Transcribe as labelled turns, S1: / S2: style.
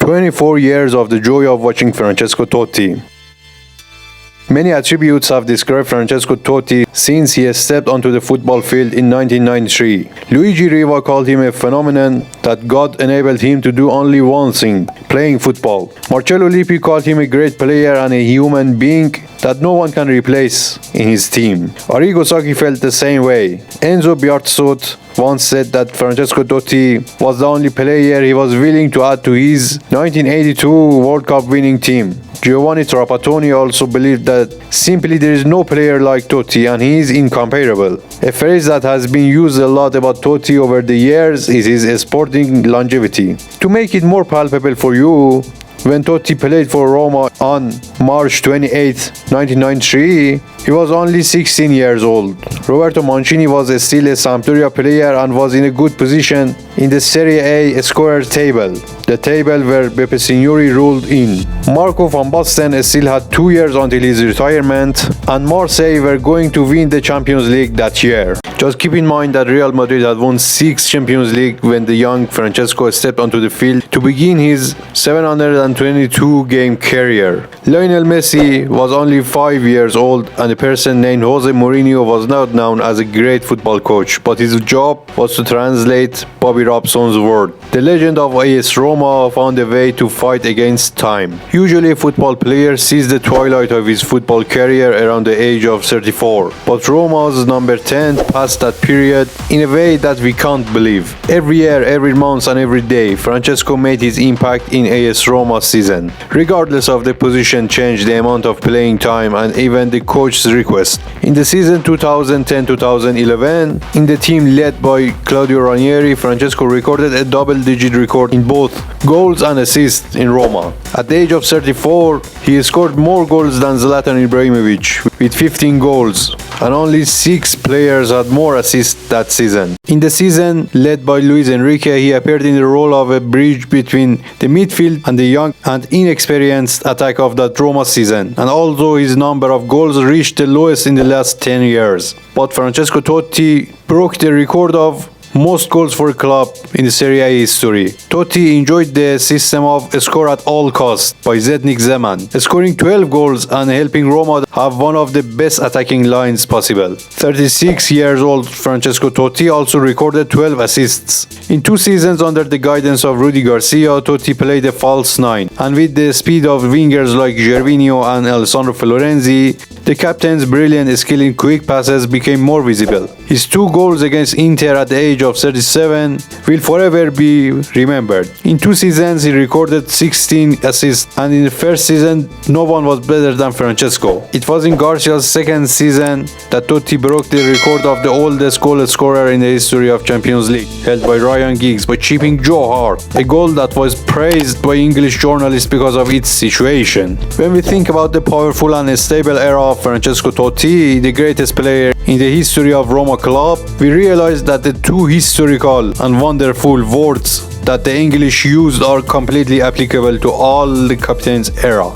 S1: 24 years of the joy of watching Francesco Totti. Many attributes have described Francesco Totti since he stepped onto the football field in 1993. Luigi Riva called him a phenomenon that God enabled him to do only one thing, playing football. Marcello Lippi called him a great player and a human being that no one can replace in his team. Arrigo Sacchi felt the same way. Enzo Bearzot once said that Francesco Totti was the only player he was willing to add to his 1982 World Cup winning team. Giovanni Trapattoni also believed that simply there is no player like Totti and he is incomparable. A phrase that has been used a lot about Totti over the years is his sporting longevity. To make it more palpable for you, when Totti played for Roma on March 28, 1993, he was only 16 years old. Roberto Mancini was still a Sampdoria player and was in a good position in the Serie A scorer table, the table where Beppe Signori ruled in. Marco van Basten still had 2 years until his retirement, and Marseille were going to win the Champions League that year. Just keep in mind that Real Madrid had won 6 Champions League when the young Francesco stepped onto the field to begin his 722-game career. Lionel Messi was only 5 years old, and a person named Jose Mourinho was not known as a great football coach, but his job was to translate Bobby Robson's word. The legend of AS Roma found a way to fight against time. Usually a football player sees the twilight of his football career around the age of 34, but Roma's number 10 passed that period in a way that we can't believe. Every year, every month and every day, Francesco made his impact in AS Roma season, regardless of the position change, the amount of playing time and even the coach's request. In the season 2010-2011, in the team led by Claudio Ranieri, Francesco recorded a double-digit record in both goals and assists in Roma. At the age of 34, he scored more goals than Zlatan Ibrahimovic with 15 goals, and only 6 players had more assists that season. In the season led by Luis Enrique, he appeared in the role of a bridge between the midfield and the young and inexperienced attack of that Roma season, and although his number of goals reached the lowest in the last 10 years, but Francesco Totti broke the record of most goals for a club in the Serie A history. Totti enjoyed the system of score at all costs by Zdeněk Zeman, scoring 12 goals and helping Roma have one of the best attacking lines possible. 36 years old Francesco Totti also recorded 12 assists. In 2 seasons under the guidance of Rudi Garcia, Totti played a false 9, and with the speed of wingers like Gervinho and Alessandro Florenzi, the captain's brilliant skill in quick passes became more visible. His 2 goals against Inter at the age of 37 will forever be remembered. In 2 seasons, he recorded 16 assists, and in the first season, no one was better than Francesco. It was in Garcia's second season that Totti broke the record of the oldest goal scorer in the history of Champions League, held by Ryan Giggs, by chipping Joe Hart, a goal that was praised by English journalists because of its situation. When we think about the powerful and stable era of Francesco Totti, the greatest player in the history of Roma club, we realize that the 2 historical and wonderful words that the English used are completely applicable to all the captain's era.